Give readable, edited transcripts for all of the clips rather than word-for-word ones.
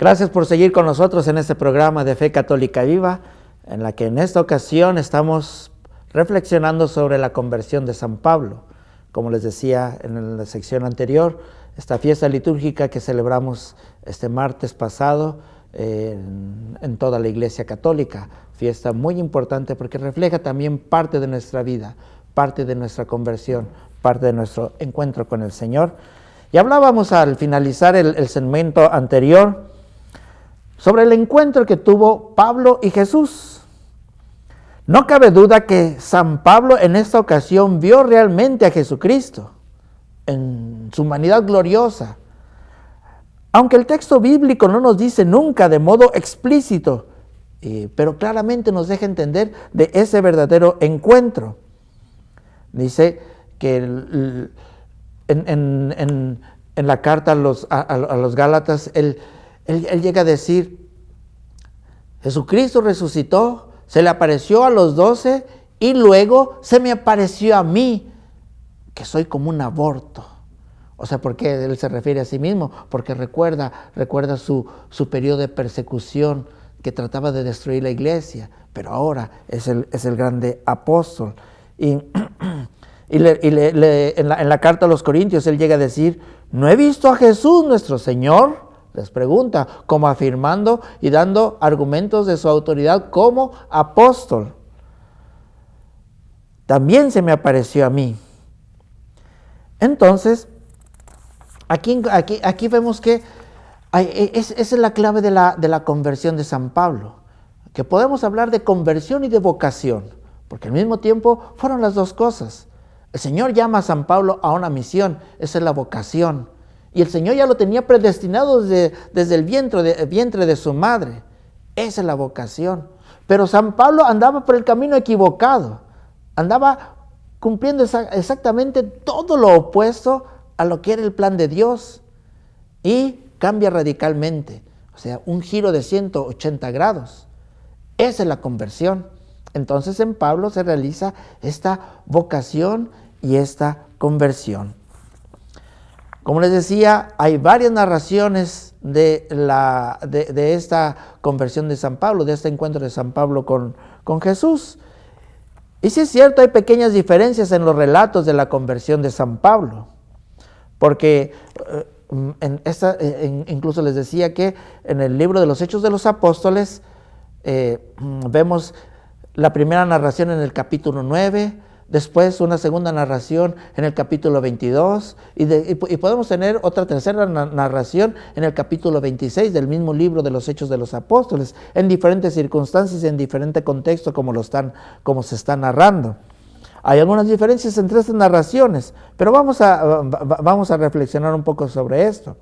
Gracias por seguir con nosotros en este programa de Fe Católica Viva, en la que en esta ocasión estamos reflexionando sobre la conversión de San Pablo. Como les decía en la sección anterior, esta fiesta litúrgica que celebramos este martes pasado en toda la Iglesia Católica, fiesta muy importante porque refleja también parte de nuestra vida, parte de nuestra conversión, parte de nuestro encuentro con el Señor. Y hablábamos al finalizar el segmento anterior sobre el encuentro que tuvo Pablo y Jesús. No cabe duda que San Pablo en esta ocasión vio realmente a Jesucristo en su humanidad gloriosa. Aunque el texto bíblico no nos dice nunca de modo explícito, pero claramente nos deja entender de ese verdadero encuentro. Dice que en la carta a los Gálatas, él llega a decir, Jesucristo resucitó, se le apareció a los 12 y luego se me apareció a mí, que soy como un aborto. O sea, ¿por qué él se refiere a sí mismo? Porque recuerda su periodo de persecución que trataba de destruir la iglesia, pero ahora es el grande apóstol. Y en la carta a los Corintios él llega a decir, ¿no he visto a Jesús nuestro Señor? Les pregunta, como afirmando y dando argumentos de su autoridad como apóstol. También se me apareció a mí. Entonces, aquí vemos que esa es la clave de la conversión de San Pablo, que podemos hablar de conversión y de vocación, porque al mismo tiempo fueron las dos cosas. El Señor llama a San Pablo a una misión, esa es la vocación. Y el Señor ya lo tenía predestinado desde el vientre de su madre. Esa es la vocación. Pero San Pablo andaba por el camino equivocado. Andaba cumpliendo exactamente todo lo opuesto a lo que era el plan de Dios. Y cambia radicalmente. O sea, un giro de 180 grados. Esa es la conversión. Entonces en Pablo se realiza esta vocación y esta conversión. Como les decía, hay varias narraciones de esta conversión de San Pablo, de este encuentro de San Pablo con Jesús. Y sí es cierto, hay pequeñas diferencias en los relatos de la conversión de San Pablo, porque incluso les decía que en el libro de los Hechos de los Apóstoles vemos la primera narración en el capítulo 9, después una segunda narración en el capítulo 22 y podemos tener otra tercera narración en el capítulo 26 del mismo libro de los Hechos de los Apóstoles, en diferentes circunstancias y en diferente contexto como se está narrando. Hay algunas diferencias entre estas narraciones, pero vamos a reflexionar un poco sobre esto.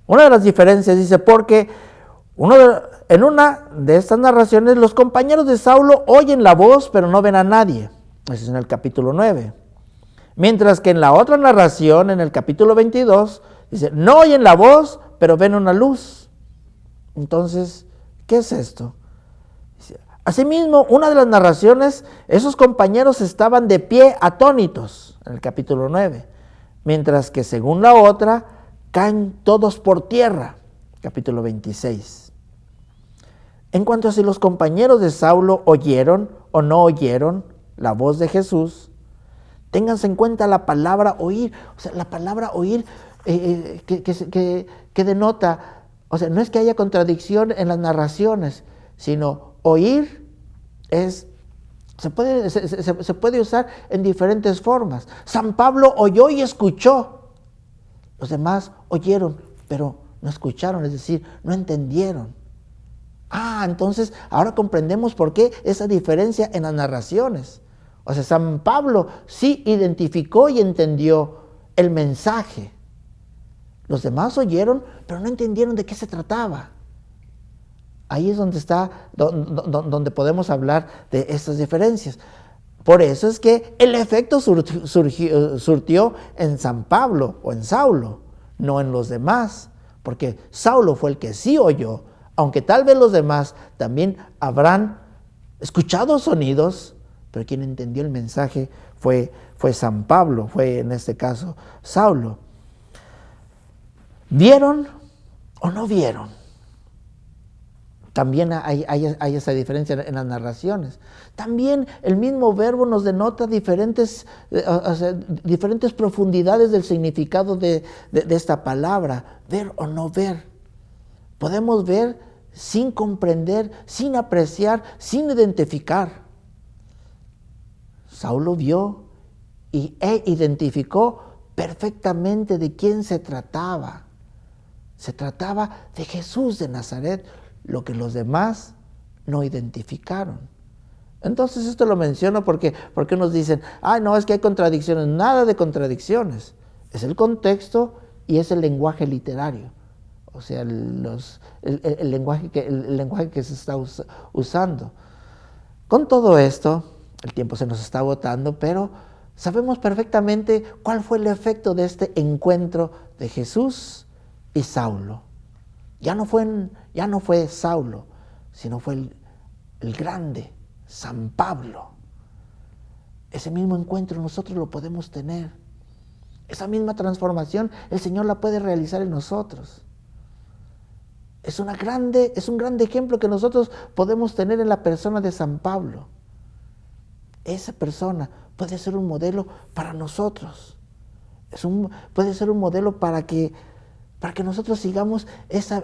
Una de las diferencias dice, porque en una de estas narraciones, los compañeros de Saulo oyen la voz, pero no ven a nadie. Eso es en el capítulo 9. Mientras que en la otra narración, en el capítulo 22, dice, no oyen la voz, pero ven una luz. Entonces, ¿qué es esto? Dice, asimismo, una de las narraciones, esos compañeros estaban de pie atónitos, en el capítulo 9. Mientras que según la otra, caen todos por tierra, capítulo 26. En cuanto a si los compañeros de Saulo oyeron o no oyeron la voz de Jesús, ténganse en cuenta la palabra oír. O sea, la palabra oír que denota, o sea, no es que haya contradicción en las narraciones, sino oír se puede usar en diferentes formas. San Pablo oyó y escuchó. Los demás oyeron, pero no escucharon, es decir, no entendieron. Entonces ahora comprendemos por qué esa diferencia en las narraciones. O sea, San Pablo sí identificó y entendió el mensaje. Los demás oyeron, pero no entendieron de qué se trataba. Ahí es donde podemos hablar de estas diferencias. Por eso es que el efecto surtió en San Pablo o en Saulo, no en los demás, porque Saulo fue el que sí oyó, aunque tal vez los demás también habrán escuchado sonidos, pero quien entendió el mensaje fue San Pablo, fue en este caso Saulo. ¿Vieron o no vieron. También hay esa diferencia en las narraciones. También el mismo verbo nos denota diferentes profundidades del significado de esta palabra, ver o no ver. Podemos ver sin comprender, sin apreciar, sin identificar. Saulo vio e identificó perfectamente de quién se trataba. Se trataba de Jesús de Nazaret, lo que los demás no identificaron. Entonces esto lo menciono porque nos dicen, no, es que hay contradicciones. Nada de contradicciones. Es el contexto y es el lenguaje literario. O sea, el lenguaje que se está usando. Con todo esto, el tiempo se nos está agotando, pero sabemos perfectamente cuál fue el efecto de este encuentro de Jesús y Saulo. Ya no fue Saulo, sino fue el grande San Pablo. Ese mismo encuentro nosotros lo podemos tener. Esa misma transformación el Señor la puede realizar en nosotros. Es un grande ejemplo que nosotros podemos tener en la persona de San Pablo. Esa persona puede ser un modelo para nosotros. Puede ser un modelo para que nosotros sigamos esa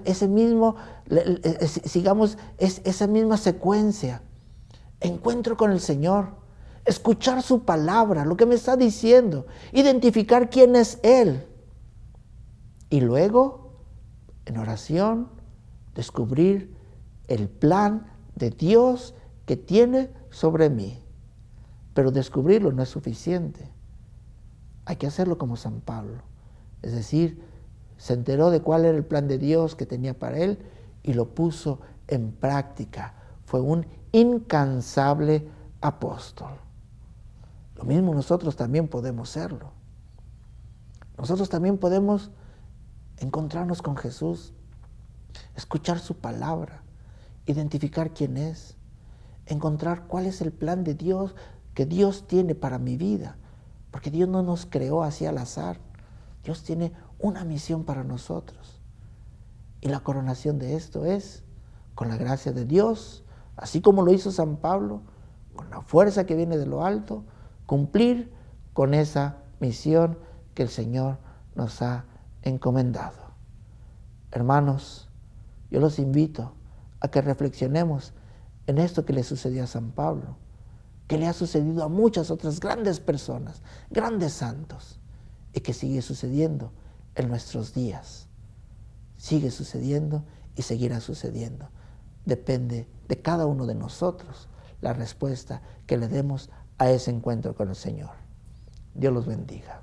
misma secuencia. Encuentro con el Señor, escuchar su palabra, lo que me está diciendo, identificar quién es Él. Y luego, en oración, descubrir el plan de Dios que tiene sobre mí. Pero descubrirlo no es suficiente. Hay que hacerlo como San Pablo. Es decir, se enteró de cuál era el plan de Dios que tenía para él y lo puso en práctica. Fue un incansable apóstol. Lo mismo nosotros también podemos serlo. Nosotros también podemos encontrarnos con Jesús, escuchar su palabra, identificar quién es, encontrar cuál es el plan de Dios que Dios tiene para mi vida, porque Dios no nos creó así al azar. Dios tiene una misión para nosotros. Y la coronación de esto es, con la gracia de Dios, así como lo hizo San Pablo, con la fuerza que viene de lo alto, cumplir con esa misión que el Señor nos ha encomendado. Hermanos, yo los invito a que reflexionemos en esto que le sucedió a San Pablo, que le ha sucedido a muchas otras grandes personas, grandes santos, y que sigue sucediendo en nuestros días. Sigue sucediendo y seguirá sucediendo. Depende de cada uno de nosotros la respuesta que le demos a ese encuentro con el Señor. Dios los bendiga.